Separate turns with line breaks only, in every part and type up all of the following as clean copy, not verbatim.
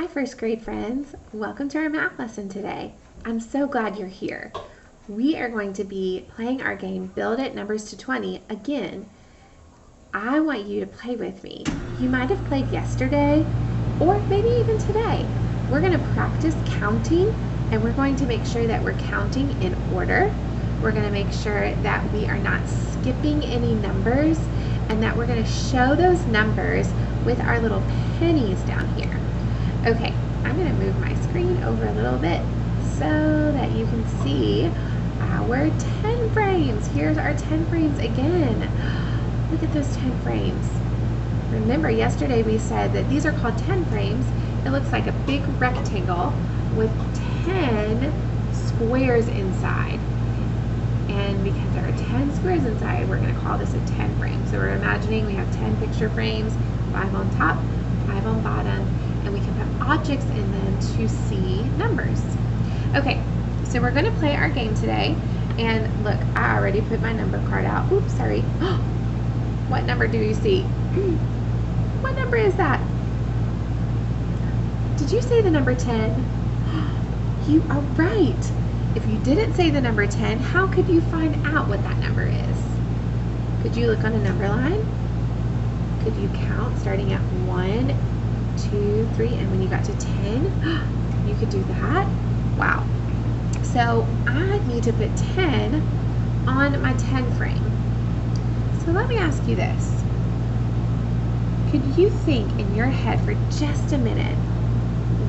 Hi, first grade friends. Welcome to our math lesson today. I'm so glad you're here. We are going to be playing our game, Build It Numbers to 20, again. I want you to play with me. You might have played yesterday or maybe even today. We're going to practice counting and we're going to make sure that we're counting in order. We're going to make sure that we are not skipping any numbers and that we're going to show those numbers with our little pennies down here. Okay, I'm going to move my screen over a little bit so that you can see our 10 frames. Here's our 10 frames again. Look at those 10 frames. Remember, yesterday we said that these are called 10 frames. It looks like a big rectangle with 10 squares inside. And because there are 10 squares inside, we're going to call this a 10 frame. So we're imagining we have 10 picture frames, 5 on top, 5 on bottom, and we can put objects in them to see numbers. Okay, so we're going to play our game today. And look, I already put my number card out. Oops, sorry. What number do you see? What number is that? Did you say the number 10? You are right. If you didn't say the number 10, how could you find out what that number is? Could you look on a number line? Could you count starting at 1, 2, 3, and when you got to 10, you could do that? Wow. So I need to put 10 on my 10 frame. So let me ask you this. Could you think in your head for just a minute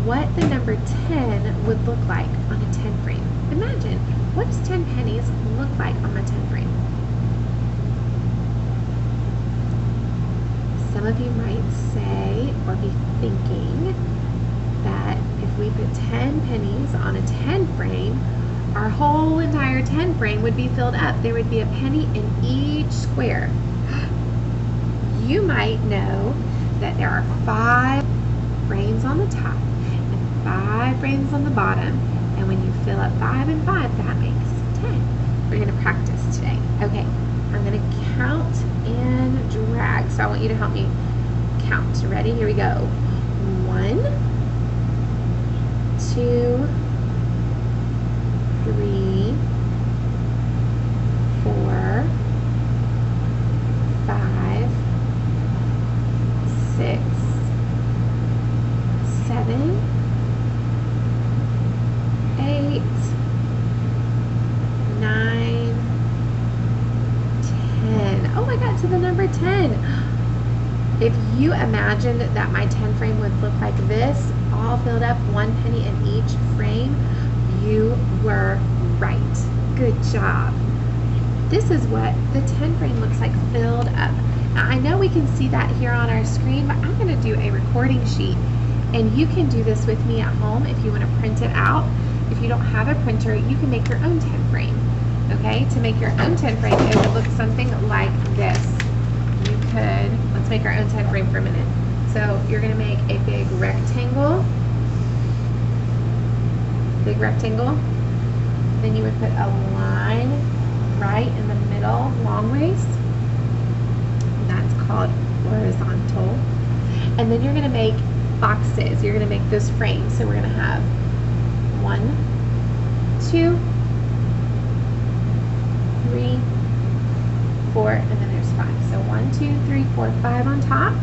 what the number 10 would look like on a 10 frame? Imagine, what does 10 pennies look like on my 10 frame? Some of you might say or be thinking that if we put 10 pennies on a 10 frame, our whole entire 10 frame would be filled up. There would be a penny in each square. You might know that there are 5 frames on the top and 5 frames on the bottom. And when you fill up 5 and 5, that makes 10. We're going to practice today. Okay, I'm going to count and drag. So I want you to help me count. Ready? Here we go. 1, 2, 3, 4, 5, 6, 7, 8, 9, 10. Oh, I got to the number 10. If you imagined that my 10 frame would look like this, all filled up, 1 penny in each frame, you were right. Good job. This is what the 10 frame looks like filled up. Now, I know we can see that here on our screen, but I'm going to do a recording sheet. And you can do this with me at home if you want to print it out. If you don't have a printer, you can make your own 10 frame. Okay, to make your own 10 frame, it would look something like this. You could, let's make our own 10 frame for a minute. So you're going to make a big rectangle. Then you would put a line right in the middle, long ways. That's called horizontal. And then you're going to make boxes. You're going to make those frames. So we're going to have 1, 2, 3, 4, and then there's 5. So 1, 2, 3, 4, 5 on top,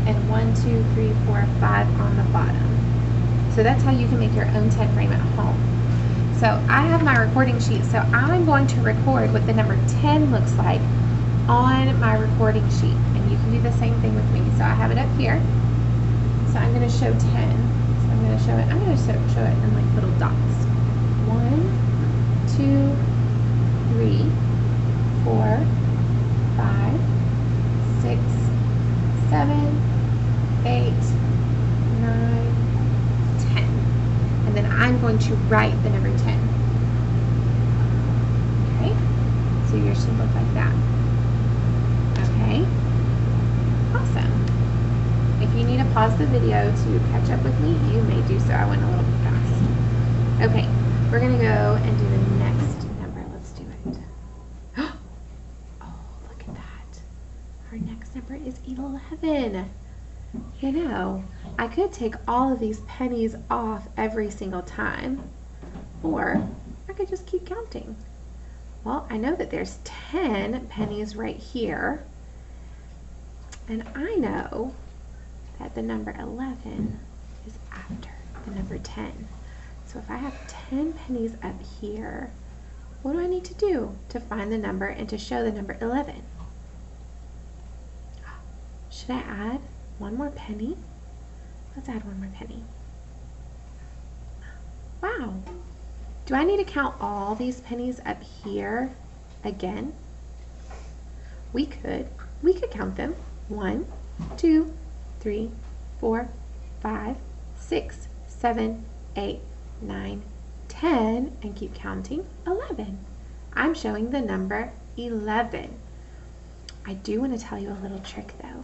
and 1, 2, 3, 4, 5 on the bottom. So that's how you can make your own 10 frame at home. So I have my recording sheet, so I'm going to record what the number 10 looks like on my recording sheet. And you can do the same thing with me. So I have it up here. So I'm going to show 10. So I'm going to show it in like little dots. 1, 2, 3, 4, 5, 6, 7, 8, 9, 10. And then I'm going to write the number 10. Okay? So yours should look like that. Okay? Awesome. If you need to pause the video to catch up with me, you may do so. I went a little bit fast. Okay, we're going to go and do the next number. Let's do it. Oh, look at that. Our next number is 11. You know, I could take all of these pennies off every single time, or I could just keep counting. Well, I know that there's 10 pennies right here, and I know that the number 11 is after the number 10. So if I have 10 pennies up here, what do I need to do to find the number and to show the number 11? Should I add one more penny? Let's add one more penny. Wow. Do I need to count all these pennies up here again? We could count them. 1, 2, 3, 4, 5, 6, 7, 8, 9, 10, and keep counting, 11. I'm showing the number 11. I do want to tell you a little trick though.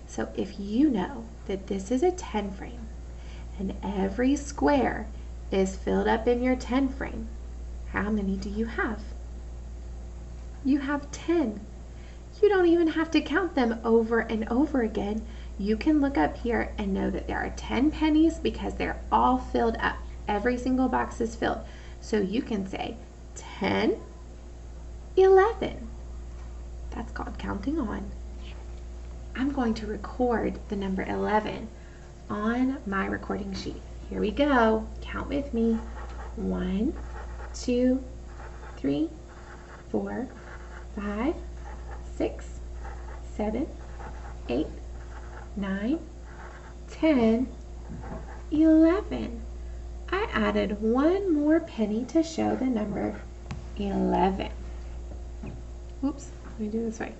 So if you know that this is a 10 frame and every square is filled up in your 10 frame, how many do you have? You have 10. You don't even have to count them over and over again. You can look up here and know that there are 10 pennies because they're all filled up. Every single box is filled. So you can say 10, 11. That's called counting on. I'm going to record the number 11 on my recording sheet. Here we go. Count with me. 1, 2, 3, 4, 5, 6, 7, 8, 9, 10, 11. I added one more penny to show the number 11. Oops, let me do it this way.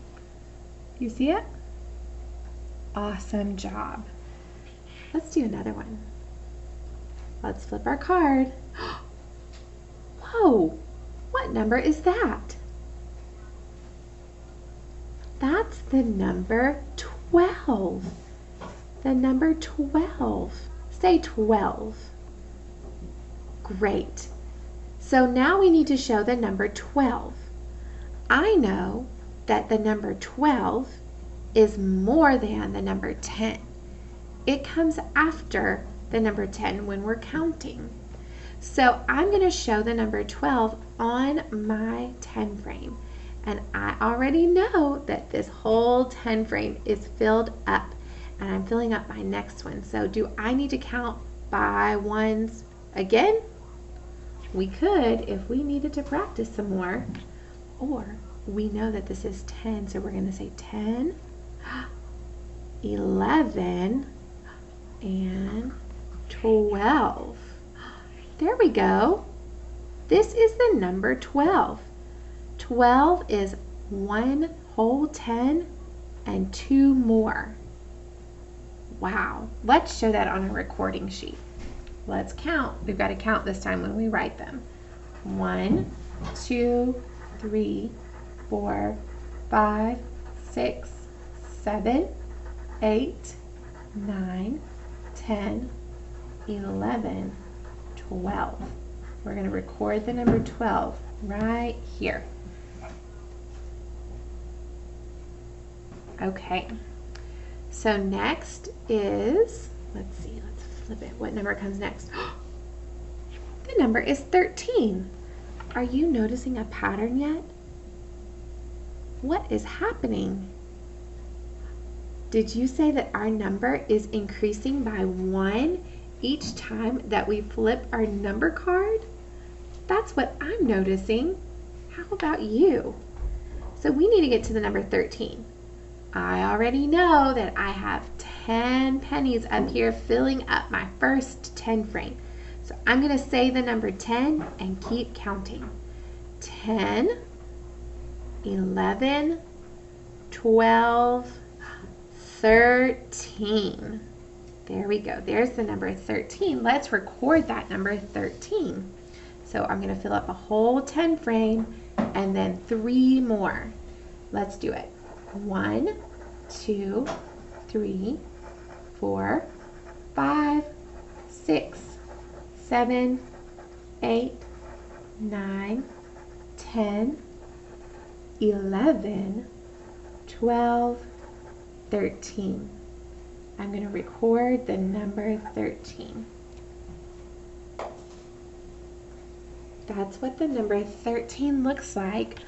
You see it? Awesome job. Let's do another one. Let's flip our card. Whoa, what number is that? That's the number 12. The number 12. Say 12. Great. So now we need to show the number 12. I know that the number 12 is more than the number 10. It comes after the number 10 when we're counting. So I'm going to show the number 12 on my 10 frame. And I already know that this whole 10 frame is filled up. And I'm filling up my next one. So do I need to count by ones again? We could if we needed to practice some more. Or we know that this is 10, so we're going to say 10, 11, and 12. There we go. This is the number 12. 12 is one whole 10 and 2 more. Wow. Let's show that on a recording sheet. Let's count. We've got to count this time when we write them. 1, 2, 3, 4, 5, 6, 7, 8, 9, 10, 11, 12. We're going to record the number 12 right here. Okay, so next is, let's see, let's flip it. What number comes next? The number is 13. Are you noticing a pattern yet? What is happening? Did you say that our number is increasing by 1 each time that we flip our number card? That's what I'm noticing. How about you? So we need to get to the number 13. I already know that I have 10 pennies up here filling up my first 10 frame. So I'm going to say the number 10 and keep counting. 10, 11, 12, 13. There we go. There's the number 13. Let's record that number 13. So I'm going to fill up a whole 10 frame and then 3 more. Let's do it. 1, 2, 3, 4, 5, 6, 7, 8, 9, 10, 11, 12, 13. I'm going to record the number 13. That's what the number 13 looks like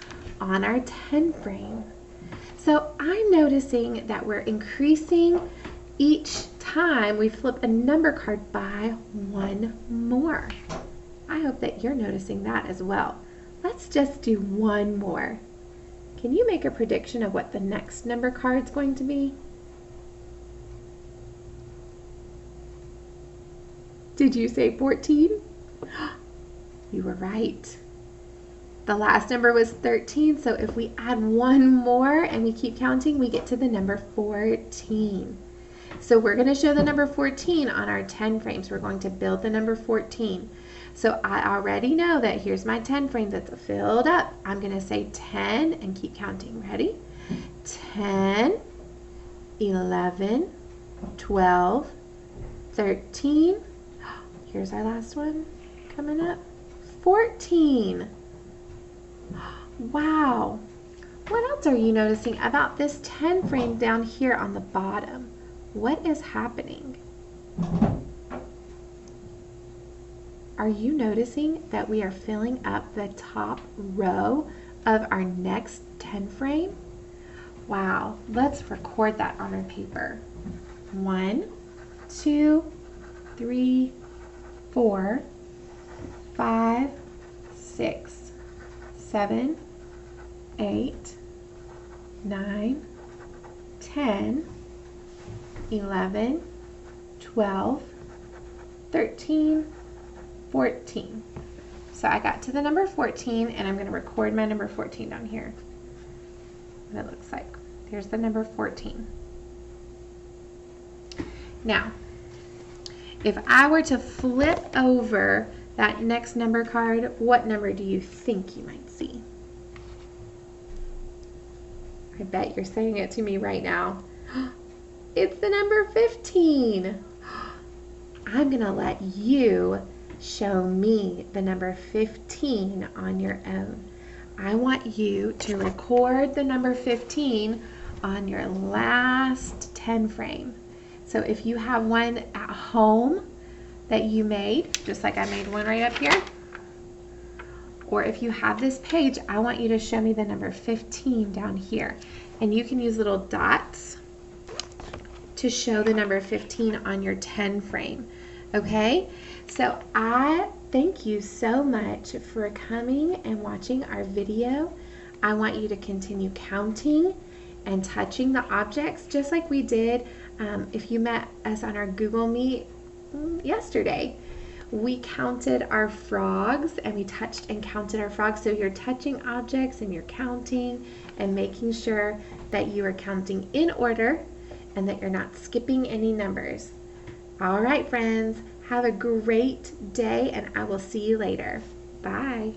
on our 10 frame. So I'm noticing that we're increasing each time we flip a number card by one more. I hope that you're noticing that as well. Let's just do one more. Can you make a prediction of what the next number card is going to be? Did you say 14? You were right. The last number was 13, so if we add one more and we keep counting, we get to the number 14. So we're going to show the number 14 on our 10 frames. We're going to build the number 14. So I already know that here's my 10 frame that's filled up. I'm going to say 10 and keep counting. Ready? 10, 11, 12, 13. Here's our last one coming up. 14. Wow. What else are you noticing about this 10 frame down here on the bottom? What is happening? Are you noticing that we are filling up the top row of our next 10 frame? Wow. Let's record that on our paper. 1, 2, 3, 4, 5, 6, 7, 8, 9, 10, 11, 12, 13, 14. So I got to the number 14 and I'm going to record my number 14 down here. What it looks like. There's the number 14. Now, if I were to flip over that next number card, what number do you think you might see? I bet you're saying it to me right now. It's the number 15. I'm going to let you show me the number 15 on your own. I want you to record the number 15 on your last 10 frame. So if you have one at home that you made, just like I made one right up here, or if you have this page, I want you to show me the number 15 down here. And you can use little dots to show the number 15 on your 10 frame. Okay? So I thank you so much for coming and watching our video. I want you to continue counting and touching the objects just like we did if you met us on our Google Meet yesterday. We counted our frogs and we touched and counted our frogs. So you're touching objects and you're counting and making sure that you are counting in order and that you're not skipping any numbers. All right, friends, have a great day and I will see you later. Bye.